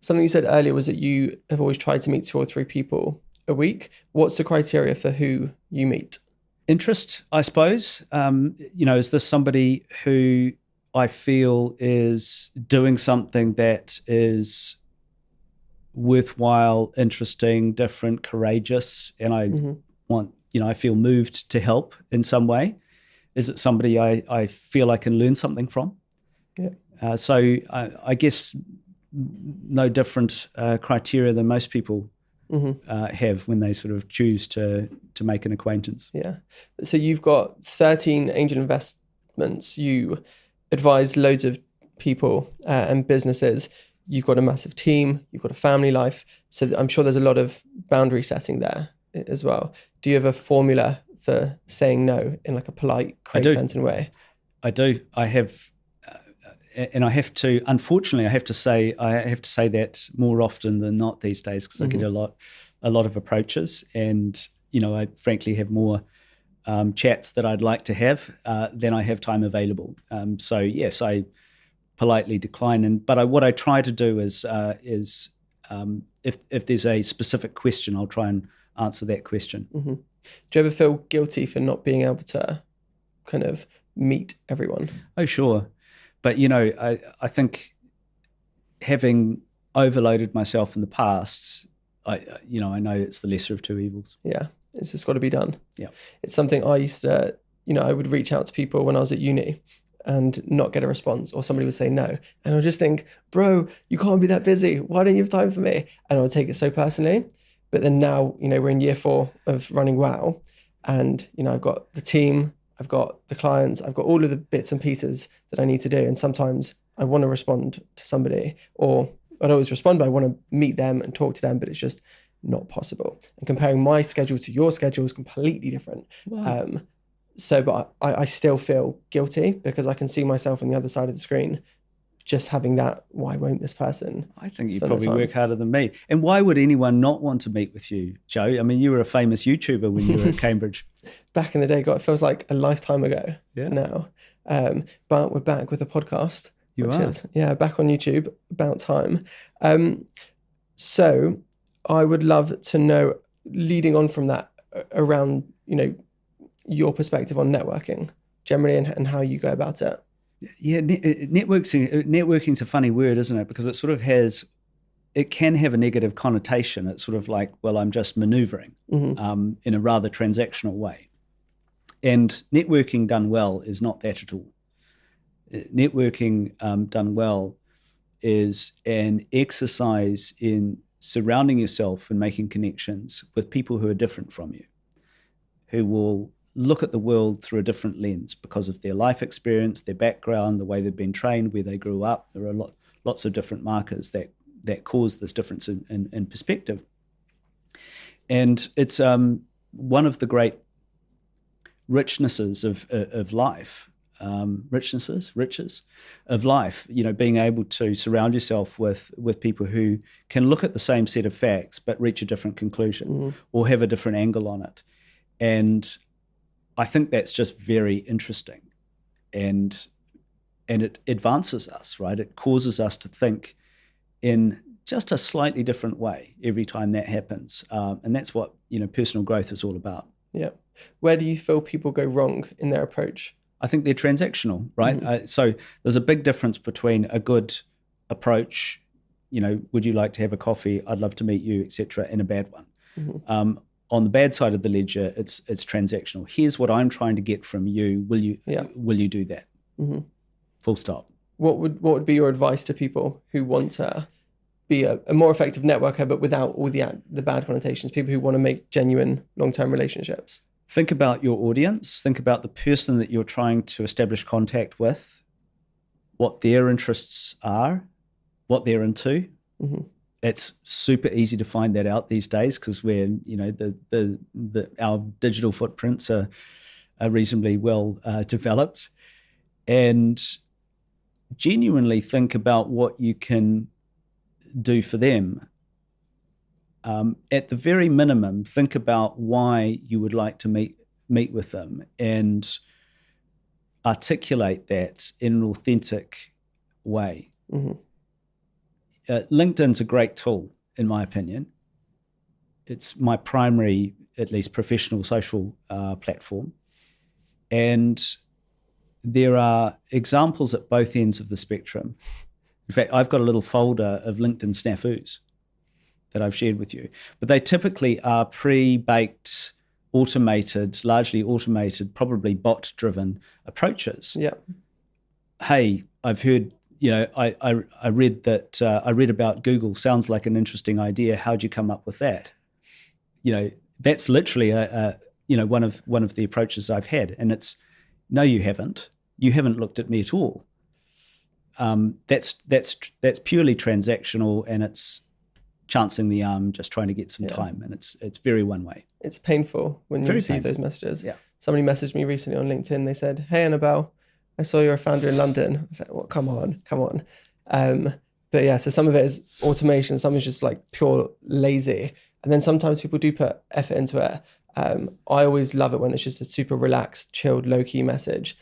Something you said earlier was that you have always tried to meet 2 or 3 people a week. What's the criteria for who you meet? Interest, I suppose. Is this somebody who I feel is doing something that is worthwhile, interesting, different, courageous, and I want, I feel moved to help in some way? Is it somebody I feel I can learn something from? Yeah. So I guess no different criteria than most people have when they sort of choose to make an acquaintance. Yeah. So you've got 13 angel investments. You advise loads of people and businesses. You've got a massive team. You've got a family life. So I'm sure there's a lot of boundary setting there as well. Do you have a formula for saying no in like a polite Craig Fenton way? I do. I have, and I have to. Unfortunately, I have to say that more often than not these days, because I get a lot of approaches, and I frankly have more chats that I'd like to have than I have time available. So yes, I politely decline. But what I try to do is if there's a specific question, I'll try and answer that question. Do you ever feel guilty for not being able to kind of meet everyone? Oh, sure. But, I think having overloaded myself in the past, I know it's the lesser of two evils. Yeah, it's just got to be done. Yeah. It's something I used to, I would reach out to people when I was at uni and not get a response, or somebody would say no. And I would just think, bro, you can't be that busy. Why don't you have time for me? And I would take it so personally. But then now, we're in year 4 of running WOW, and, I've got the team, I've got the clients, I've got all of the bits and pieces that I need to do. And sometimes I want to respond to somebody, or I don't always respond, but I want to meet them and talk to them, but it's just not possible. And comparing my schedule to your schedule is completely different. Wow. But I still feel guilty because I can see myself on the other side of the screen just having that, why won't this person? I think you probably work harder than me. And why would anyone not want to meet with you, Joe? I mean, you were a famous YouTuber when you were at Cambridge. Back in the day, God, it feels like a lifetime ago now. But we're back with a podcast. You are? Back on YouTube, about time. So I would love to know, leading on from that, around, your perspective on networking generally and how you go about it. Yeah, networking's a funny word, isn't it? Because it sort of can have a negative connotation. It's sort of like, well, I'm just maneuvering in a rather transactional way. And networking done well is not that at all. Networking done well is an exercise in surrounding yourself and making connections with people who are different from you, who will look at the world through a different lens because of their life experience, their background, the way they've been trained, where they grew up. There are lots of different markers that cause this difference in perspective. And it's one of the great richnesses of life, riches of life, being able to surround yourself with people who can look at the same set of facts but reach a different conclusion or have a different angle on it. And I think that's just very interesting, and it advances us, right? It causes us to think in just a slightly different way every time that happens, and that's what personal growth is all about. Yeah. Where do you feel people go wrong in their approach? I think they're transactional, right? So there's a big difference between a good approach, would you like to have a coffee? I'd love to meet you, etc., and a bad one. On the bad side of the ledger, it's transactional. Here's what I'm trying to get from you. Will you do that? Full stop. What would be your advice to people who want to be a more effective networker, but without all the bad connotations? People who want to make genuine long-term relationships. Think about your audience. Think about the person that you're trying to establish contact with, what their interests are, what they're into. It's super easy to find that out these days because we're, our digital footprints are reasonably well developed, and genuinely think about what you can do for them. At the very minimum, think about why you would like to meet with them and articulate that in an authentic way. LinkedIn's a great tool, in my opinion. It's my primary, at least professional social platform. And there are examples at both ends of the spectrum. In fact, I've got a little folder of LinkedIn snafus that I've shared with you, but they typically are pre-baked, automated, largely automated, probably bot-driven approaches. Yeah. Hey, I've heard, I read that, I read about Google, sounds like an interesting idea. How'd you come up with that? That's literally one of the approaches I've had. And it's, no, you haven't. You haven't looked at me at all. That's purely transactional, and it's chancing the arm, just trying to get some time, and it's very one way. It's painful when you receive those messages. Yeah. Somebody messaged me recently on LinkedIn. They said, "Hey Annabelle, I saw you're a founder in London." I was like, "Well, come on." But yeah, so some of it is automation, some is just like pure lazy, and then sometimes people do put effort into it. I always love it when it's just a super relaxed, chilled, low-key message,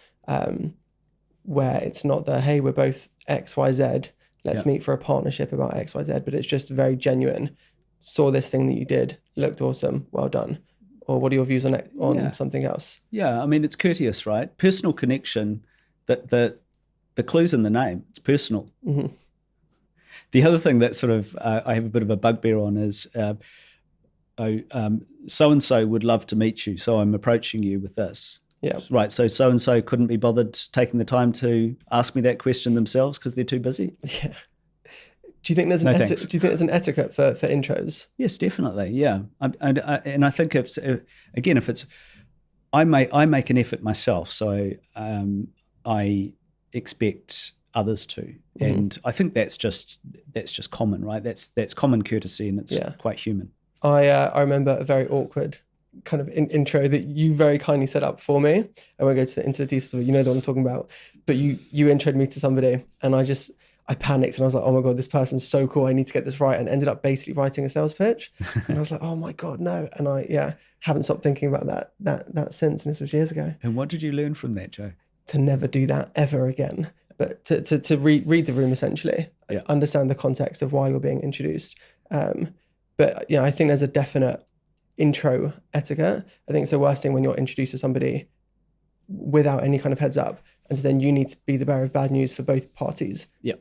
where it's not the, hey, we're both XYZ, let's meet for a partnership about XYZ, but it's just very genuine. Saw this thing that you did, looked awesome, well done. Or what are your views on something else? Yeah, I mean, it's courteous, right? Personal connection, the clue's in the name, it's personal. Mm-hmm. The other thing that sort of I have a bit of a bugbear on is so-and-so would love to meet you, so I'm approaching you with this. Yeah. Right, so-and-so couldn't be bothered taking the time to ask me that question themselves because they're too busy? Yeah. Do you think there's an etiquette for intros? Yes, definitely, yeah. And I think if it's, I make an effort myself, so I expect others to. Mm-hmm. And I think that's just common, right? That's common courtesy, and it's quite human. I remember a very awkward kind of intro that you very kindly set up for me. I won't go into the details of it, you know what I'm talking about. But you introed me to somebody, and I panicked, and I was like, oh my God, this person's so cool, I need to get this right, and ended up basically writing a sales pitch. And I was like, oh my God, no. And I haven't stopped thinking about that since, and this was years ago. And what did you learn from that, Joe? To never do that ever again. But to read the room, essentially, understand the context of why you're being introduced. But I think there's a definite intro etiquette. I think it's the worst thing when you're introduced to somebody without any kind of heads up, and so then you need to be the bearer of bad news for both parties. Yeah.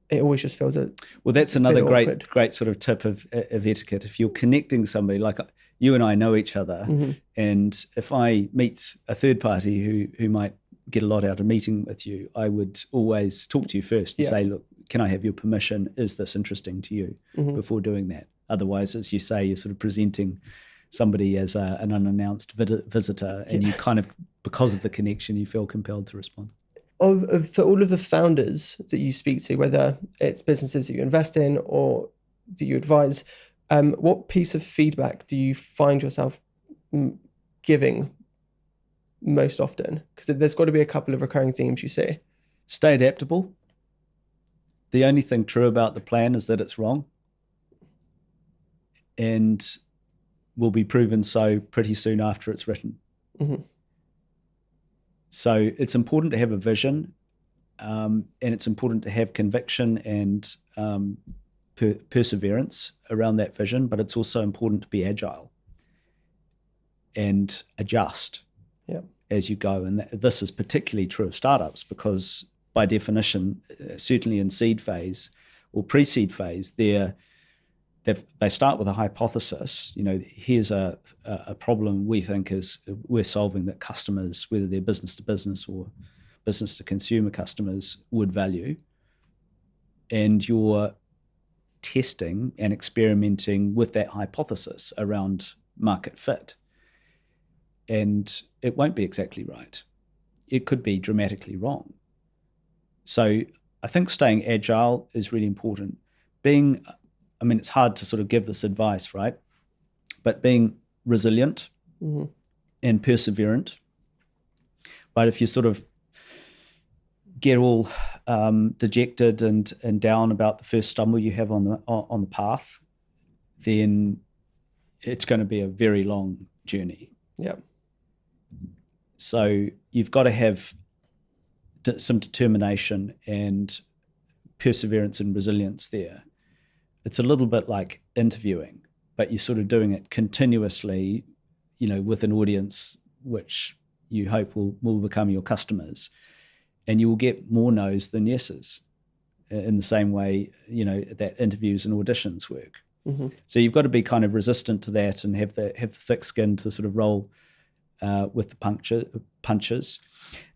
It always just feels that's another great sort of tip of etiquette. If you're connecting somebody, like you and I know each other, mm-hmm. and if I meet a third party who might get a lot out of meeting with you, I would always talk to you first and say, look, can I have your permission? Is this interesting to you? Mm-hmm. Before doing that? Otherwise, as you say, you're sort of presenting somebody as an unannounced visitor, and you kind of, because of the connection, you feel compelled to respond. For all of the founders that you speak to, whether it's businesses that you invest in or that you advise, what piece of feedback do you find yourself giving most often? Because there's got to be a couple of recurring themes you see. Stay adaptable. The only thing true about the plan is that it's wrong, and will be proven so pretty soon after it's written. Mm-hmm. So it's important to have a vision, and it's important to have conviction and perseverance around that vision, but it's also important to be agile and adjust as you go. And this is particularly true of startups because by definition, certainly in seed phase or pre-seed phase, they start with a hypothesis. Here's a problem we think we're solving that customers, whether they're business to business or business to consumer customers, would value. And you're testing and experimenting with that hypothesis around market fit. And it won't be exactly right. It could be dramatically wrong. So I think staying agile is really important. It's hard to sort of give this advice, right? But being resilient mm-hmm. and perseverant, right? If you sort of get all dejected and down about the first stumble you have on the path, then it's going to be a very long journey. Yeah. So you've got to have some determination and perseverance and resilience there. It's a little bit like interviewing, but you're sort of doing it continuously, with an audience which you hope will become your customers, and you will get more no's than yeses in the same way, that interviews and auditions work. Mm-hmm. So you've got to be kind of resistant to that and have the thick skin to sort of roll with the punches.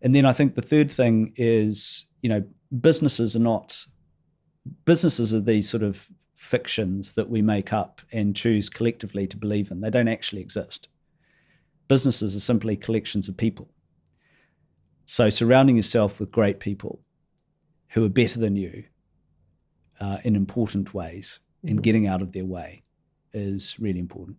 And then I think the third thing is, businesses are these sort of fictions that we make up and choose collectively to believe in. They don't actually exist. Businesses are simply collections of people. So surrounding yourself with great people who are better than you in important ways and getting out of their way is really important.